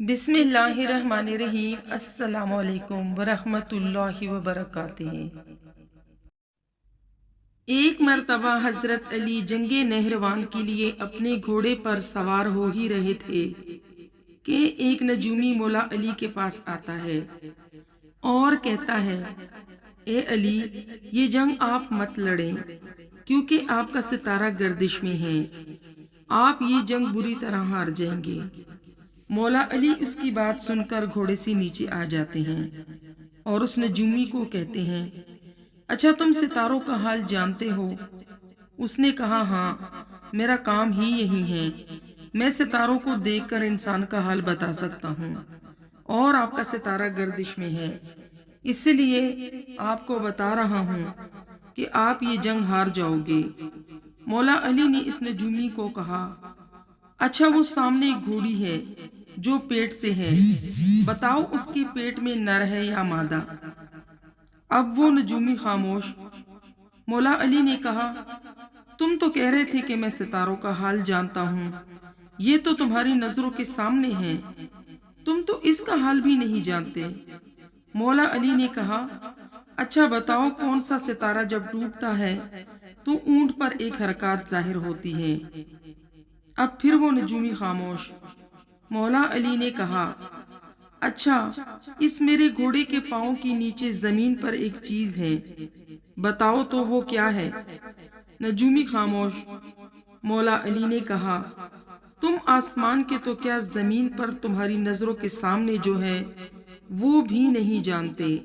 بسم اللہ الرحمن الرحیم۔ السلام علیکم ورحمۃ اللہ وبرکاتہ۔ ایک مرتبہ حضرت علی جنگ نہروان کے لیے اپنے گھوڑے پر سوار ہو ہی رہے تھے کہ ایک نجومی مولا علی کے پاس آتا ہے اور کہتا ہے، اے علی، یہ جنگ آپ مت لڑیں کیونکہ آپ کا ستارہ گردش میں ہے، آپ یہ جنگ بری طرح ہار جائیں گے۔ مولا علی اس کی بات سن کر گھوڑے سے نیچے آ جاتے ہیں اور اس نجومی کو کہتے ہیں، اچھا تم ستاروں کا حال جانتے ہو؟ اس نے کہا، ہاں، میرا کام ہی یہی ہے، میں ستاروں کو دیکھ کر انسان کا حال بتا سکتا ہوں، اور آپ کا ستارہ گردش میں ہے، اس لیے آپ کو بتا رہا ہوں کہ آپ یہ جنگ ہار جاؤ گے۔ مولا علی نے اس نجومی کو کہا، اچھا وہ سامنے ایک گھوڑی ہے جو پیٹ سے ہے، بتاؤ اس کے پیٹ میں نر ہے یا مادہ؟ اب وہ نجومی خاموش۔ مولا علی نے کہا، تم تو کہہ رہے تھے کہ میں ستاروں کا حال جانتا ہوں، یہ تو تمہاری نظروں کے سامنے ہے، تم تو اس کا حال بھی نہیں جانتے۔ مولا علی نے کہا، اچھا بتاؤ کون سا ستارہ جب ٹوٹتا ہے تو اونٹ پر ایک حرکات ظاہر ہوتی ہے؟ اب پھر وہ نجومی خاموش۔ مولا علی نے کہا، اچھا اس میرے گھوڑے کے پاؤں کے نیچے زمین پر ایک چیز ہے، بتاؤ تو وہ کیا ہے؟ نجومی خاموش۔ مولا علی نے کہا، تم آسمان کے تو کیا زمین پر تمہاری نظروں کے سامنے جو ہے وہ بھی نہیں جانتے۔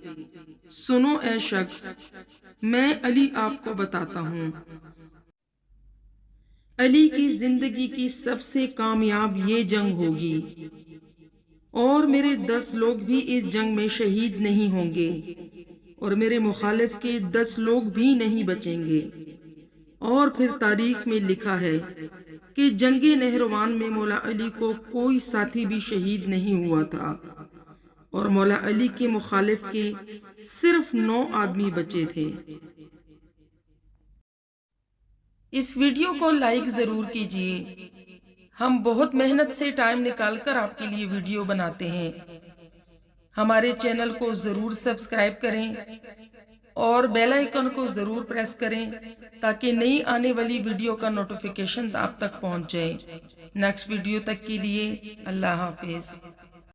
سنو اے شخص، میں علی آپ کو بتاتا ہوں۔ علی کی زندگی کی سب سے کامیاب یہ جنگ ہوگی، اور میرے 10 لوگ بھی اس جنگ میں شہید نہیں ہوں گے، اور میرے مخالف کے 10 لوگ بھی نہیں بچیں گے۔ اور پھر تاریخ میں لکھا ہے کہ جنگ نہروان میں مولا علی کو کوئی ساتھی بھی شہید نہیں ہوا تھا، اور مولا علی کے مخالف کے صرف 9 آدمی بچے تھے۔ اس ویڈیو کو لائک ضرور کیجئے، ہم بہت محنت سے ٹائم نکال کر آپ کے لیے ویڈیو بناتے ہیں۔ ہمارے چینل کو ضرور سبسکرائب کریں اور بیل آئیکن کو ضرور پریس کریں تاکہ نئی آنے والی ویڈیو کا نوٹیفیکیشن آپ تک پہنچ جائے۔ نیکسٹ ویڈیو تک کے لیے اللہ حافظ۔